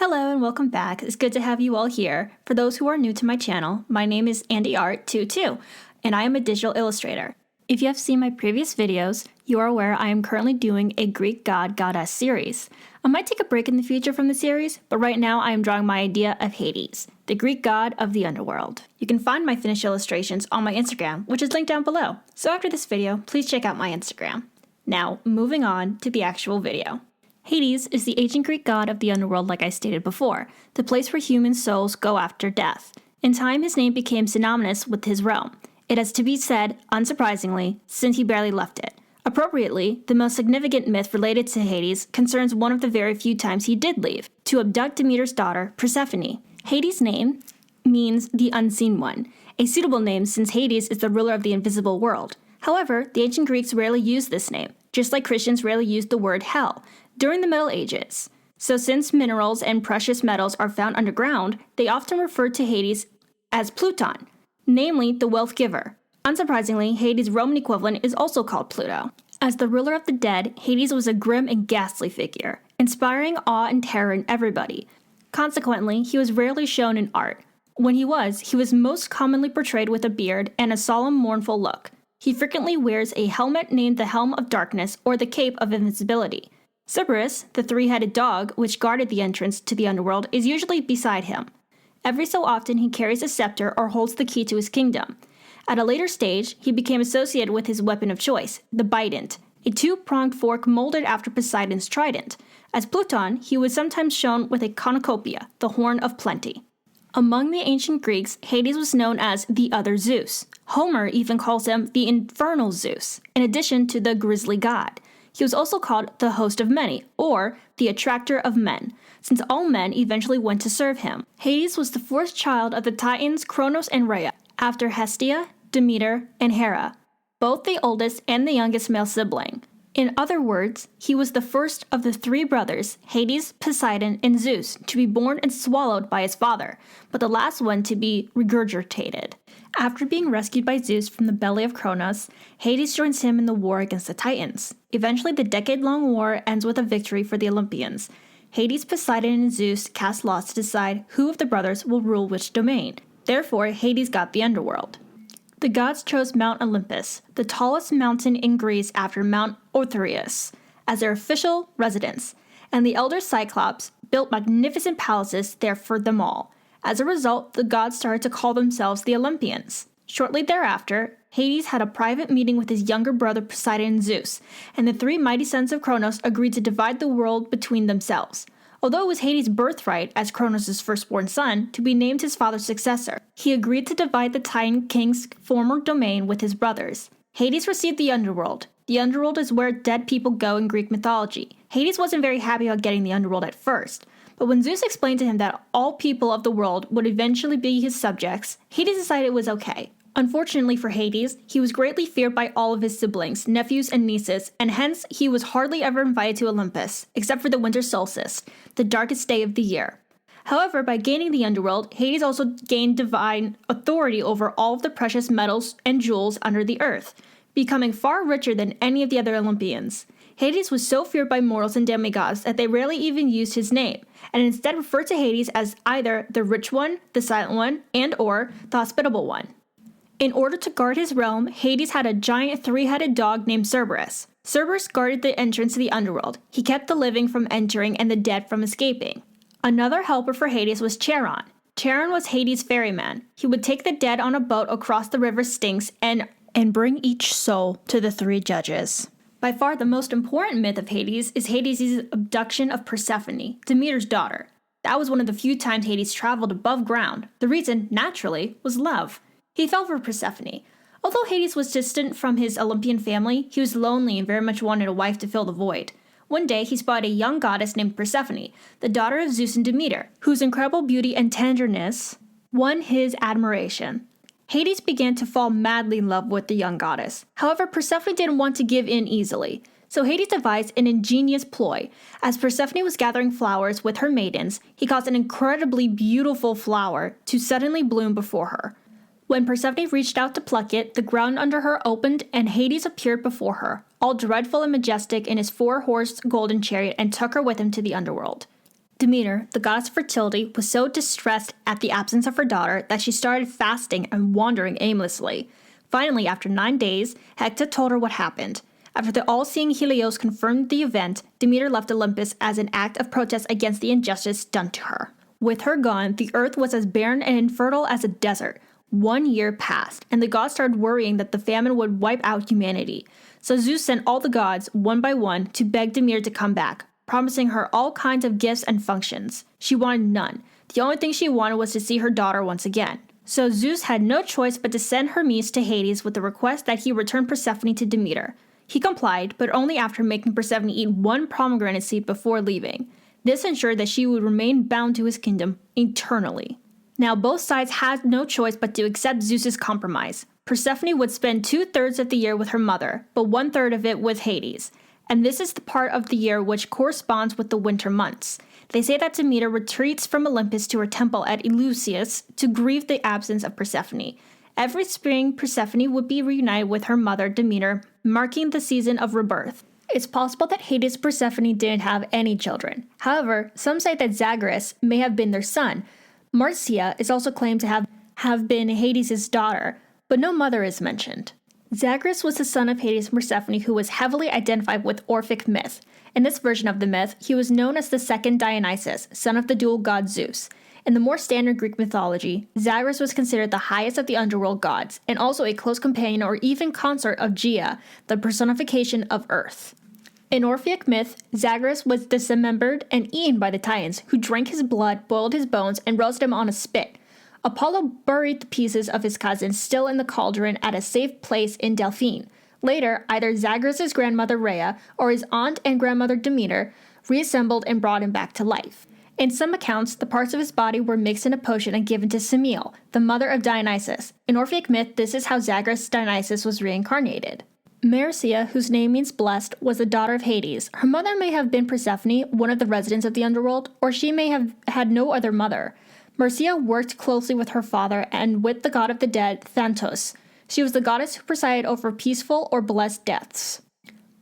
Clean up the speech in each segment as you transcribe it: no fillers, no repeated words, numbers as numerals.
Hello and welcome back. It's good to have you all here. For those who are new to my channel, my name is AndyArt22, and I am a digital illustrator. If you have seen my previous videos, you are aware I am currently doing a Greek god-goddess series. I might take a break in the future from the series, but right now I am drawing my idea of Hades, the Greek god of the underworld. You can find my finished illustrations on my Instagram, which is linked down below. So after this video, please check out my Instagram. Now, moving on to the actual video. Hades is the ancient Greek god of the underworld like I stated before, the place where human souls go after death. In time, his name became synonymous with his realm. It has to be said, unsurprisingly, since he barely left it. Appropriately, the most significant myth related to Hades concerns one of the very few times he did leave, to abduct Demeter's daughter, Persephone. Hades' name means the unseen one, a suitable name since Hades is the ruler of the invisible world. However, the ancient Greeks rarely used this name, just like Christians rarely used the word hell during the Middle Ages. So since minerals and precious metals are found underground, they often referred to Hades as Pluton, namely the wealth giver. Unsurprisingly, Hades' Roman equivalent is also called Pluto. As the ruler of the dead, Hades was a grim and ghastly figure, inspiring awe and terror in everybody. Consequently, he was rarely shown in art. When he was most commonly portrayed with a beard and a solemn, mournful look. He frequently wears a helmet named the Helm of Darkness or the Cape of Invincibility. Cerberus, the three-headed dog which guarded the entrance to the underworld, is usually beside him. Every so often he carries a scepter or holds the key to his kingdom. At a later stage, he became associated with his weapon of choice, the bident, a two-pronged fork molded after Poseidon's trident. As Pluton, he was sometimes shown with a cornucopia, the horn of plenty. Among the ancient Greeks, Hades was known as the other Zeus. Homer even calls him the infernal Zeus, in addition to the grisly god. He was also called the host of many, or the attractor of men, since all men eventually went to serve him. Hades was the fourth child of the Titans Kronos and Rhea, after Hestia, Demeter, and Hera, both the oldest and the youngest male sibling. In other words, he was the first of the three brothers, Hades, Poseidon, and Zeus, to be born and swallowed by his father, but the last one to be regurgitated. After being rescued by Zeus from the belly of Kronos, Hades joins him in the war against the Titans. Eventually, the decade-long war ends with a victory for the Olympians. Hades, Poseidon, and Zeus cast lots to decide who of the brothers will rule which domain. Therefore, Hades got the underworld. The gods chose Mount Olympus, the tallest mountain in Greece after Mount Othryus, as their official residence, and the elder Cyclops built magnificent palaces there for them all. As a result, the gods started to call themselves the Olympians. Shortly thereafter, Hades had a private meeting with his younger brother Poseidon and Zeus, and the three mighty sons of Kronos agreed to divide the world between themselves. Although it was Hades' birthright, as Kronos' firstborn son, to be named his father's successor, he agreed to divide the Titan king's former domain with his brothers. Hades received the underworld. The underworld is where dead people go in Greek mythology. Hades wasn't very happy about getting the underworld at first, but when Zeus explained to him that all people of the world would eventually be his subjects, Hades decided it was okay. Unfortunately for Hades, he was greatly feared by all of his siblings, nephews, and nieces, and hence he was hardly ever invited to Olympus, except for the winter solstice, the darkest day of the year. However, by gaining the underworld, Hades also gained divine authority over all of the precious metals and jewels under the earth, becoming far richer than any of the other Olympians. Hades was so feared by mortals and demigods that they rarely even used his name, and instead referred to Hades as either the rich one, the silent one, and/or the hospitable one. In order to guard his realm, Hades had a giant three-headed dog named Cerberus. Cerberus guarded the entrance to the underworld. He kept the living from entering and the dead from escaping. Another helper for Hades was Charon. Charon was Hades' ferryman. He would take the dead on a boat across the river Styx and bring each soul to the three judges. By far the most important myth of Hades is Hades' abduction of Persephone, Demeter's daughter. That was one of the few times Hades traveled above ground. The reason, naturally, was love. He fell for Persephone. Although Hades was distant from his Olympian family, he was lonely and very much wanted a wife to fill the void. One day, he spotted a young goddess named Persephone, the daughter of Zeus and Demeter, whose incredible beauty and tenderness won his admiration. Hades began to fall madly in love with the young goddess. However, Persephone didn't want to give in easily, so Hades devised an ingenious ploy. As Persephone was gathering flowers with her maidens, he caused an incredibly beautiful flower to suddenly bloom before her. When Persephone reached out to pluck it, the ground under her opened and Hades appeared before her, all dreadful and majestic in his four-horsed golden chariot, and took her with him to the underworld. Demeter, the goddess of fertility, was so distressed at the absence of her daughter that she started fasting and wandering aimlessly. Finally, after 9 days, Hecate told her what happened. After the all-seeing Helios confirmed the event, Demeter left Olympus as an act of protest against the injustice done to her. With her gone, the earth was as barren and infertile as a desert. 1 year passed, and the gods started worrying that the famine would wipe out humanity. So Zeus sent all the gods, one by one, to beg Demeter to come back, promising her all kinds of gifts and functions. She wanted none. The only thing she wanted was to see her daughter once again. So Zeus had no choice but to send Hermes to Hades with the request that he return Persephone to Demeter. He complied, but only after making Persephone eat 1 pomegranate seed before leaving. This ensured that she would remain bound to his kingdom eternally. Now both sides had no choice but to accept Zeus's compromise. Persephone would spend 2/3 of the year with her mother, but 1/3 of it with Hades. And this is the part of the year which corresponds with the winter months. They say that Demeter retreats from Olympus to her temple at Eleusis to grieve the absence of Persephone. Every spring, Persephone would be reunited with her mother, Demeter, marking the season of rebirth. It's possible that Hades and Persephone didn't have any children. However, some say that Zagreus may have been their son. Marcia is also claimed to have been Hades' daughter, but no mother is mentioned. Zagreus was the son of Hades and Persephone, who was heavily identified with Orphic myth. In this version of the myth, he was known as the second Dionysus, son of the dual god Zeus. In the more standard Greek mythology, Zagreus was considered the highest of the underworld gods, and also a close companion or even consort of Gaia, the personification of Earth. In Orphic myth, Zagreus was dismembered and eaten by the Titans, who drank his blood, boiled his bones, and roasted him on a spit. Apollo buried the pieces of his cousin still in the cauldron at a safe place in Delphine. Later, either Zagreus' grandmother Rhea or his aunt and grandmother Demeter reassembled and brought him back to life. In some accounts, the parts of his body were mixed in a potion and given to Semele, the mother of Dionysus. In Orphic myth, this is how Zagreus Dionysus was reincarnated. Marcia, whose name means blessed, was the daughter of Hades. Her mother may have been Persephone, one of the residents of the underworld, or she may have had no other mother. Marcia worked closely with her father and with the god of the dead, Thanatos. She was the goddess who presided over peaceful or blessed deaths.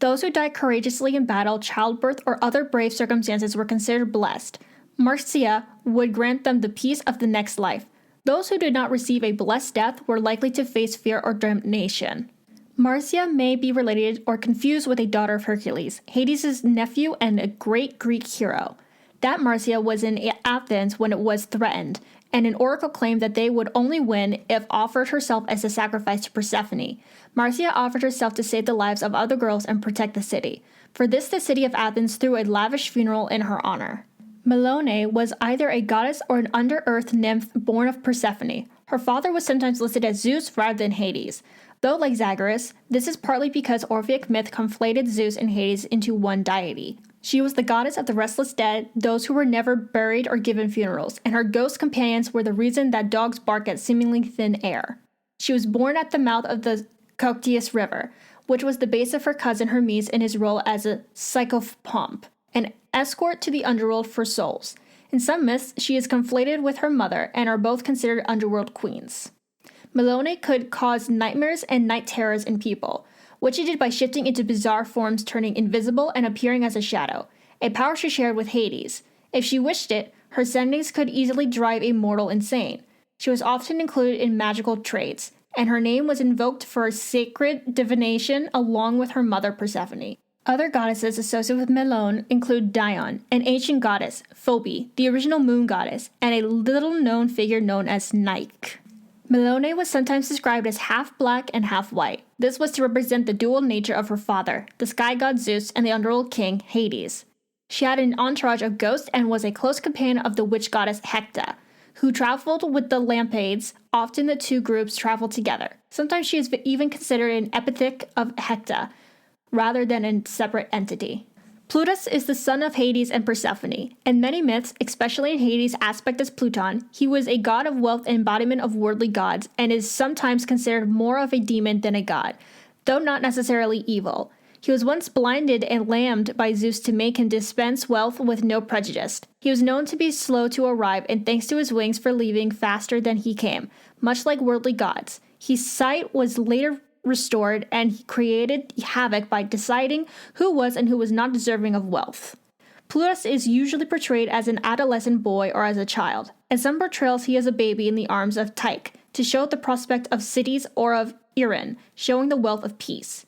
Those who died courageously in battle, childbirth, or other brave circumstances were considered blessed. Marcia would grant them the peace of the next life. Those who did not receive a blessed death were likely to face fear or damnation. Marcia may be related or confused with a daughter of Hercules, Hades' nephew and a great Greek hero. That Marcia was in Athens when it was threatened, and an oracle claimed that they would only win if offered herself as a sacrifice to Persephone. Marcia offered herself to save the lives of other girls and protect the city. For this, the city of Athens threw a lavish funeral in her honor. Melone was either a goddess or an under-earth nymph born of Persephone. Her father was sometimes listed as Zeus rather than Hades. Though like Zagreus, this is partly because Orphic myth conflated Zeus and Hades into one deity. She was the goddess of the restless dead, those who were never buried or given funerals, and her ghost companions were the reason that dogs bark at seemingly thin air. She was born at the mouth of the Coctius River, which was the base of her cousin Hermes in his role as a psychopomp, an escort to the underworld for souls. In some myths, she is conflated with her mother and are both considered underworld queens. Melone could cause nightmares and night terrors in people, which she did by shifting into bizarre forms, turning invisible and appearing as a shadow, a power she shared with Hades. If she wished it, her sendings could easily drive a mortal insane. She was often included in magical traits, and her name was invoked for sacred divination along with her mother Persephone. Other goddesses associated with Melone include Dione, an ancient goddess, Phoebe, the original moon goddess, and a little-known figure known as Nike. Melone was sometimes described as half black and half white. This was to represent the dual nature of her father, the sky god Zeus, and the underworld king, Hades. She had an entourage of ghosts and was a close companion of the witch goddess Hecate, who traveled with the Lampades. Often the two groups traveled together. Sometimes she is even considered an epithet of Hecate, rather than a separate entity. Plutus is the son of Hades and Persephone. In many myths, especially in Hades' aspect as Pluton, he was a god of wealth and embodiment of worldly gods, and is sometimes considered more of a demon than a god, though not necessarily evil. He was once blinded and lammed by Zeus to make him dispense wealth with no prejudice. He was known to be slow to arrive, and thanks to his wings for leaving faster than he came, much like worldly gods. His sight was later restored, and he created havoc by deciding who was and who was not deserving of wealth. Plutus is usually portrayed as an adolescent boy or as a child. In some portrayals, he is a baby in the arms of Tyche, to show the prospect of cities or of Erin, showing the wealth of peace.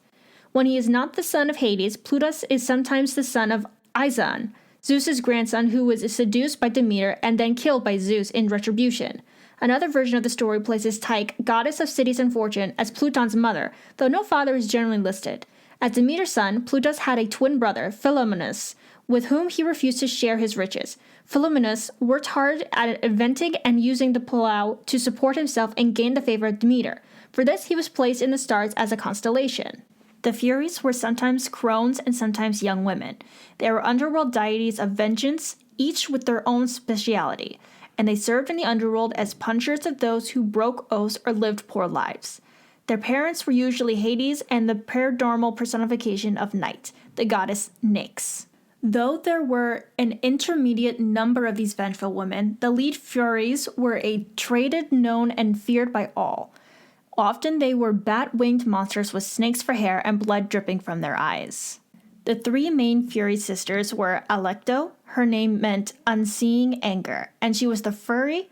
When he is not the son of Hades, Plutus is sometimes the son of Izaon, Zeus's grandson who was seduced by Demeter and then killed by Zeus in retribution. Another version of the story places Tyche, goddess of cities and fortune, as Pluton's mother, though no father is generally listed. As Demeter's son, Plutus had a twin brother, Philomenus, with whom he refused to share his riches. Philomenus worked hard at inventing and using the plough to support himself and gain the favor of Demeter. For this, he was placed in the stars as a constellation. The Furies were sometimes crones and sometimes young women. They were underworld deities of vengeance, each with their own speciality, and they served in the underworld as punishers of those who broke oaths or lived poor lives. Their parents were usually Hades and the paranormal personification of Night, the goddess Nyx. Though there were an intermediate number of these vengeful women, the lead Furies were a traded, known, and feared by all. Often they were bat-winged monsters with snakes for hair and blood dripping from their eyes. The three main Fury sisters were Alecto, her name meant unseeing anger, and she was the Fury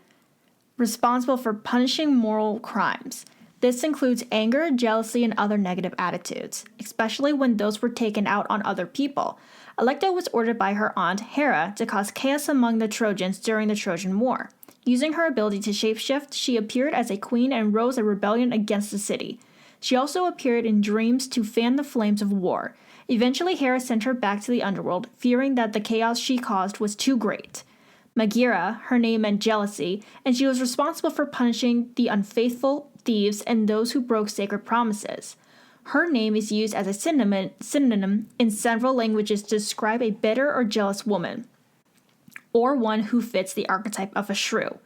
responsible for punishing moral crimes. This includes anger, jealousy, and other negative attitudes, especially when those were taken out on other people. Alecto was ordered by her aunt, Hera, to cause chaos among the Trojans during the Trojan War. Using her ability to shapeshift, she appeared as a queen and rose a rebellion against the city. She also appeared in dreams to fan the flames of war. Eventually, Hera sent her back to the underworld, fearing that the chaos she caused was too great. Megaera, her name meant jealousy, and she was responsible for punishing the unfaithful, thieves, and those who broke sacred promises. Her name is used as a synonym in several languages to describe a bitter or jealous woman, or one who fits the archetype of a shrew.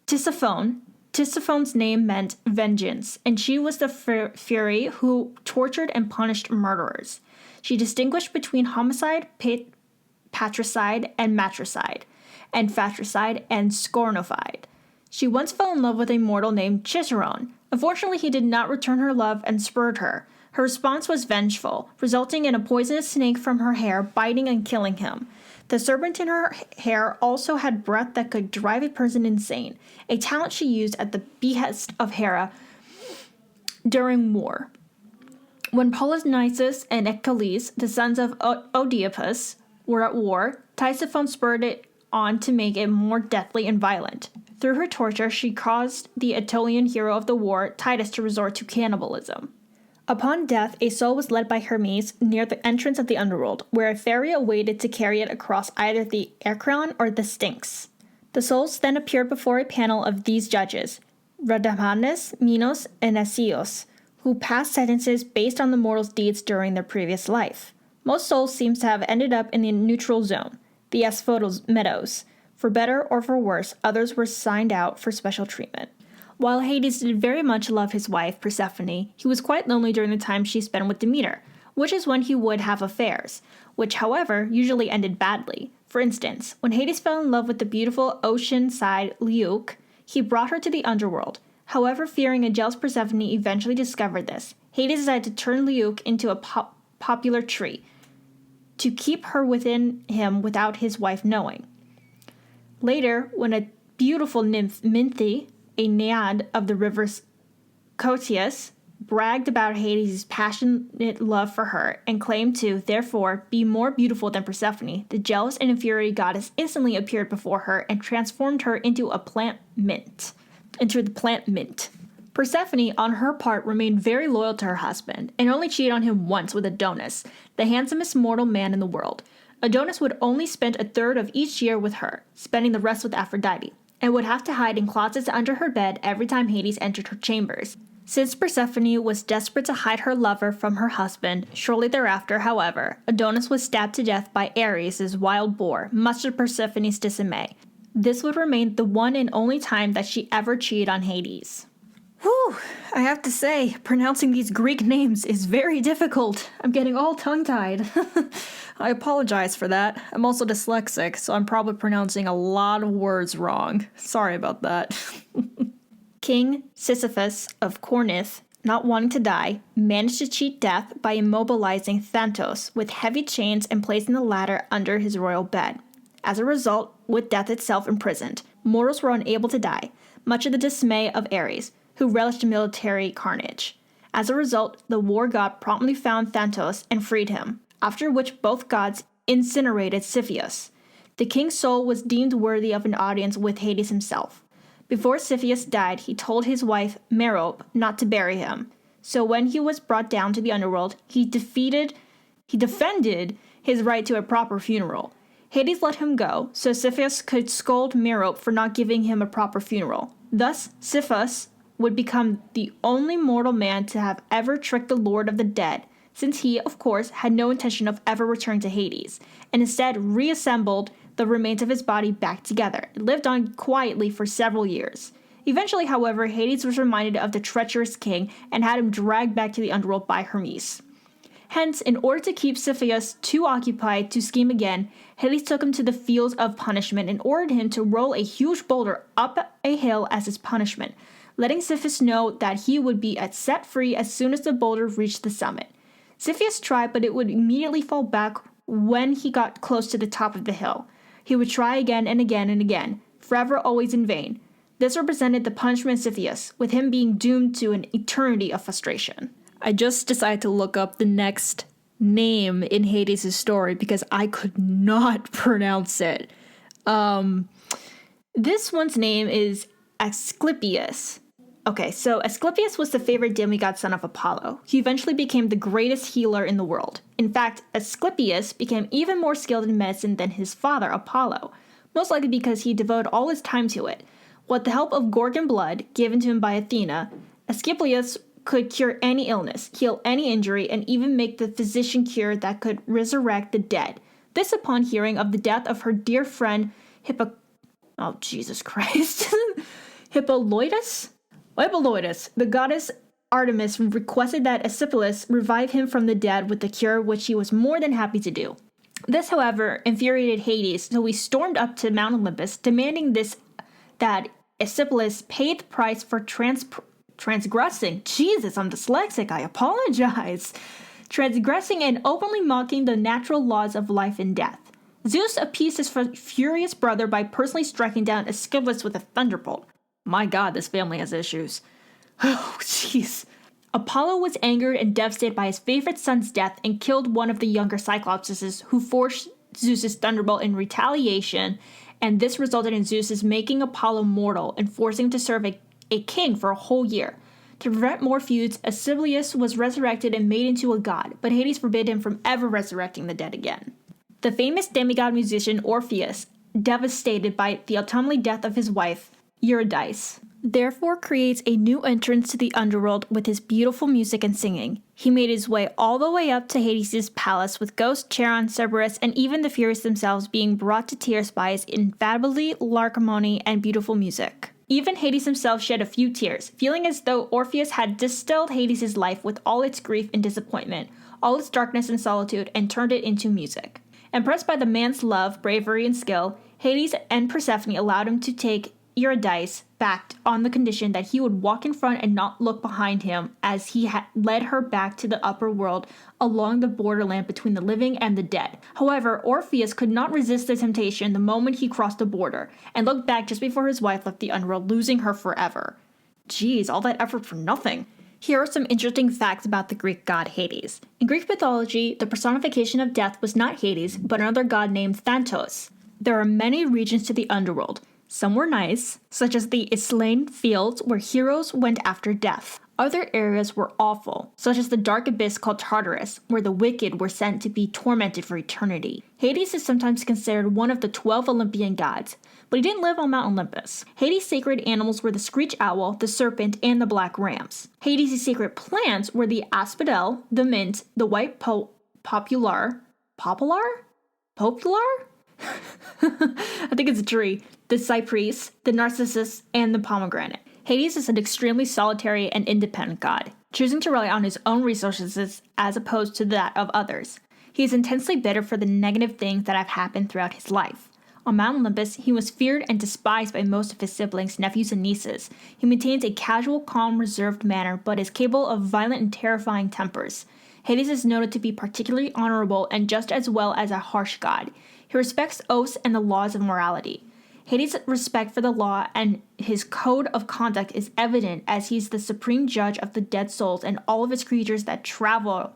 Tisiphone's name meant vengeance, and she was the Fury who tortured and punished murderers. She distinguished between homicide, patricide, and matricide, and fratricide and scornocide. She once fell in love with a mortal named Cicerone. Unfortunately, he did not return her love and spurred her. Her response was vengeful, resulting in a poisonous snake from her hair biting and killing him. The serpent in her hair also had breath that could drive a person insane, a talent she used at the behest of Hera during war. When Polynices and Achilles, the sons of Oedipus, were at war, Tisiphone spurred it on to make it more deathly and violent. Through her torture, she caused the Aetolian hero of the war, Titus, to resort to cannibalism. Upon death, a soul was led by Hermes near the entrance of the underworld, where a ferry awaited to carry it across either the Acheron or the Styx. The souls then appeared before a panel of these judges, Rhadamanus, Minos, and Asios, who passed sentences based on the mortal's deeds during their previous life. Most souls seem to have ended up in the neutral zone, the Asphodel Meadows. For better or for worse, others were signed out for special treatment. While Hades did very much love his wife, Persephone, he was quite lonely during the time she spent with Demeter, which is when he would have affairs, which, however, usually ended badly. For instance, when Hades fell in love with the beautiful ocean-side Leuke, he brought her to the underworld. However, fearing a jealous Persephone eventually discovered this, Hades decided to turn Leuke into a popular tree, to keep her within him without his wife knowing. Later, when a beautiful nymph, Minthe, a naiad of the river Cotius, bragged about Hades' passionate love for her and claimed to, therefore, be more beautiful than Persephone, the jealous and infuriated goddess instantly appeared before her and transformed her into the plant mint. Persephone, on her part, remained very loyal to her husband and only cheated on him once with Adonis, the handsomest mortal man in the world. Adonis would only spend a third of each year with her, spending the rest with Aphrodite, and would have to hide in closets under her bed every time Hades entered her chambers. Since Persephone was desperate to hide her lover from her husband, shortly thereafter, however, Adonis was stabbed to death by Ares' wild boar, much to Persephone's dismay. This would remain the one and only time that she ever cheated on Hades. Whew, I have to say, pronouncing these Greek names is very difficult. I'm getting all tongue-tied. I apologize for that. I'm also dyslexic, so I'm probably pronouncing a lot of words wrong. Sorry about that. King Sisyphus of Corinth, not wanting to die, managed to cheat death by immobilizing Thanatos with heavy chains and placing the latter under his royal bed. As a result, with death itself imprisoned, mortals were unable to die, much to the dismay of Ares, who relished military carnage. As a result, the war god promptly found Thanatos and freed him, after which both gods incinerated Cepheus. The king's soul was deemed worthy of an audience with Hades himself. Before Cepheus died, he told his wife, Merope, not to bury him. So when he was brought down to the underworld, he defended his right to a proper funeral. Hades let him go, so Cepheus could scold Merope for not giving him a proper funeral. Thus, Cepheus would become the only mortal man to have ever tricked the Lord of the Dead, since he, of course, had no intention of ever returning to Hades, and instead reassembled the remains of his body back together and lived on quietly for several years. Eventually, however, Hades was reminded of the treacherous king and had him dragged back to the underworld by Hermes. Hence, in order to keep Cepheus too occupied to scheme again, Hades took him to the fields of punishment and ordered him to roll a huge boulder up a hill as his punishment, letting Cepheus know that he would be set free as soon as the boulder reached the summit. Cepheus tried, but it would immediately fall back when he got close to the top of the hill. He would try again and again and again, forever always in vain. This represented the punishment of Cepheus, with him being doomed to an eternity of frustration. I just decided to look up the next name in Hades' story because I could not pronounce it. This one's name is Asclepius. Okay, so Asclepius was the favorite demigod son of Apollo. He eventually became the greatest healer in the world. In fact, Asclepius became even more skilled in medicine than his father, Apollo, most likely because he devoted all his time to it. With the help of Gorgon blood given to him by Athena, Asclepius could cure any illness, heal any injury, and even make the physician cure that could resurrect the dead. This upon hearing of the death of her dear friend Hippolytus, the goddess Artemis requested that Asclepius revive him from the dead with the cure, which he was more than happy to do. This, however, infuriated Hades, so he stormed up to Mount Olympus, demanding that Asclepius pay the price for transgressing. Jesus, I'm dyslexic, I apologize. Transgressing and openly mocking the natural laws of life and death. Zeus appeased his furious brother by personally striking down Asclepius with a thunderbolt. My god, this family has issues. Oh, jeez. Apollo was angered and devastated by his favorite son's death and killed one of the younger Cyclopses who forced Zeus's thunderbolt in retaliation, and this resulted in Zeus making Apollo mortal and forcing him to serve a king for a whole year. To prevent more feuds, Asclepius was resurrected and made into a god, but Hades forbid him from ever resurrecting the dead again. The famous demigod musician Orpheus, devastated by the untimely death of his wife, Eurydice, therefore creates a new entrance to the underworld with his beautiful music and singing. He made his way all the way up to Hades' palace with Ghost, Charon, Cerberus, and even the Furies themselves being brought to tears by his infallibly larcomony and beautiful music. Even Hades himself shed a few tears, feeling as though Orpheus had distilled Hades' life with all its grief and disappointment, all its darkness and solitude, and turned it into music. Impressed by the man's love, bravery, and skill, Hades and Persephone allowed him to take Eurydice back on the condition that he would walk in front and not look behind him as he had led her back to the upper world along the borderland between the living and the dead. However, Orpheus could not resist the temptation the moment he crossed the border and looked back just before his wife left the underworld, losing her forever. Geez, all that effort for nothing. Here are some interesting facts about the Greek god Hades. In Greek mythology, the personification of death was not Hades, but another god named Thanatos. There are many regions to the underworld. Some were nice, such as the Islane fields where heroes went after death. Other areas were awful, such as the dark abyss called Tartarus, where the wicked were sent to be tormented for eternity. Hades is sometimes considered one of the 12 Olympian gods, but he didn't live on Mount Olympus. Hades' sacred animals were the screech owl, the serpent, and the black rams. Hades' sacred plants were the asphodel, the mint, the white popular? I think it's a tree, the cypress, the narcissus, and the pomegranate. Hades is an extremely solitary and independent god, choosing to rely on his own resources as opposed to that of others. He is intensely bitter for the negative things that have happened throughout his life. On Mount Olympus, he was feared and despised by most of his siblings, nephews, and nieces. He maintains a casual, calm, reserved manner, but is capable of violent and terrifying tempers. Hades is noted to be particularly honorable and just as well as a harsh god. He respects oaths and the laws of morality. Hades' respect for the law and his code of conduct is evident as he's the supreme judge of the dead souls and all of his creatures that travel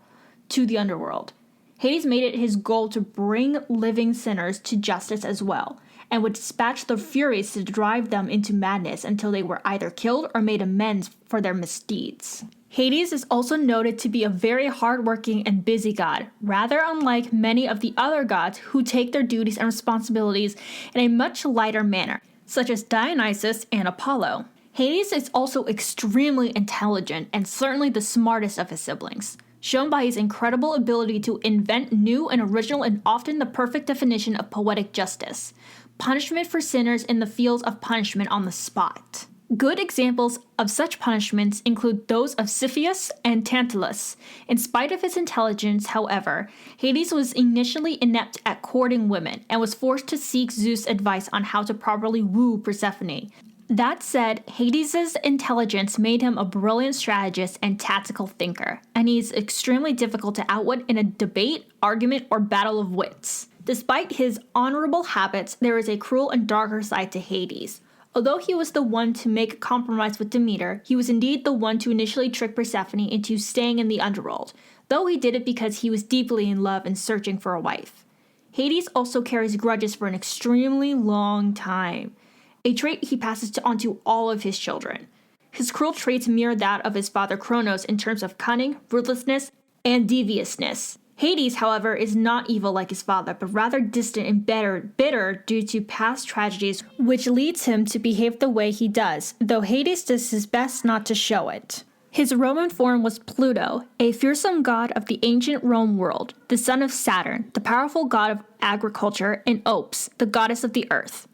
to the underworld. Hades made it his goal to bring living sinners to justice as well, and would dispatch the Furies to drive them into madness until they were either killed or made amends for their misdeeds. Hades is also noted to be a very hardworking and busy god, rather unlike many of the other gods who take their duties and responsibilities in a much lighter manner, such as Dionysus and Apollo. Hades is also extremely intelligent and certainly the smartest of his siblings, shown by his incredible ability to invent new and original and often the perfect definition of poetic justice, punishment for sinners in the fields of punishment on the spot. Good examples of such punishments include those of Cepheus and Tantalus. In spite of his intelligence, however, Hades was initially inept at courting women and was forced to seek Zeus' advice on how to properly woo Persephone. That said, Hades' intelligence made him a brilliant strategist and tactical thinker, and he is extremely difficult to outwit in a debate, argument, or battle of wits. Despite his honorable habits, there is a cruel and darker side to Hades. Although he was the one to make a compromise with Demeter, he was indeed the one to initially trick Persephone into staying in the underworld, though he did it because he was deeply in love and searching for a wife. Hades also carries grudges for an extremely long time, a trait he passes on to all of his children. His cruel traits mirror that of his father Kronos in terms of cunning, ruthlessness, and deviousness. Hades, however, is not evil like his father, but rather distant and bitter due to past tragedies, which leads him to behave the way he does, though Hades does his best not to show it. His Roman form was Pluto, a fearsome god of the ancient Rome world, the son of Saturn, the powerful god of agriculture, and Ops, the goddess of the earth.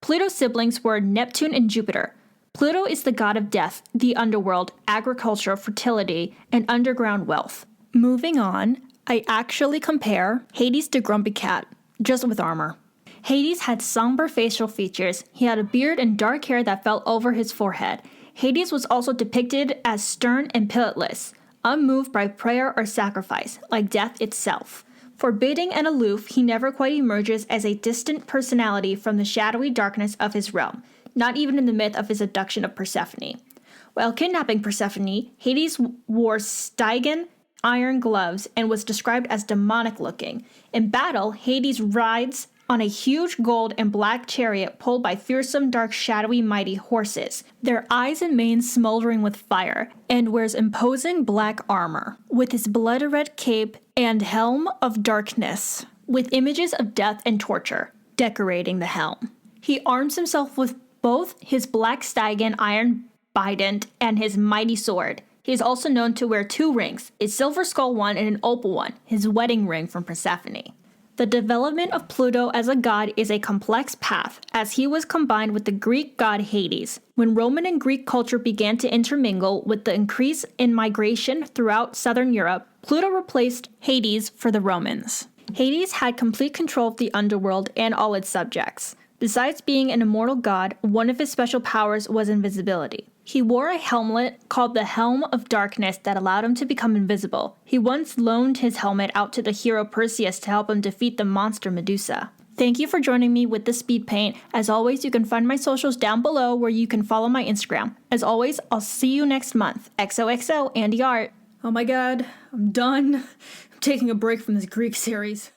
Pluto's siblings were Neptune and Jupiter. Pluto is the god of death, the underworld, agriculture, fertility, and underground wealth. Moving on, I actually compare Hades to Grumpy Cat, just with armor. Hades had somber facial features. He had a beard and dark hair that fell over his forehead. Hades was also depicted as stern and pitiless, unmoved by prayer or sacrifice, like death itself. Forbidding and aloof, he never quite emerges as a distant personality from the shadowy darkness of his realm, not even in the myth of his abduction of Persephone. While kidnapping Persephone, Hades wore Stygian iron gloves and was described as demonic-looking. In battle, Hades rides on a huge gold and black chariot pulled by fearsome, dark, shadowy, mighty horses, their eyes and manes smoldering with fire, and wears imposing black armor, with his blood-red cape and helm of darkness, with images of death and torture decorating the helm. He arms himself with both his black Stygian iron bident and his mighty sword. He is also known to wear 2 rings, a silver skull one and an opal one, his wedding ring from Persephone. The development of Pluto as a god is a complex path, as he was combined with the Greek god Hades. When Roman and Greek culture began to intermingle with the increase in migration throughout southern Europe, Pluto replaced Hades for the Romans. Hades had complete control of the underworld and all its subjects. Besides being an immortal god, one of his special powers was invisibility. He wore a helmet called the Helm of Darkness that allowed him to become invisible. He once loaned his helmet out to the hero Perseus to help him defeat the monster Medusa. Thank you for joining me with the speed paint. As always, you can find my socials down below where you can follow my Instagram. As always, I'll see you next month. XOXO, Andy Art. Oh my god, I'm done. I'm taking a break from this Greek series.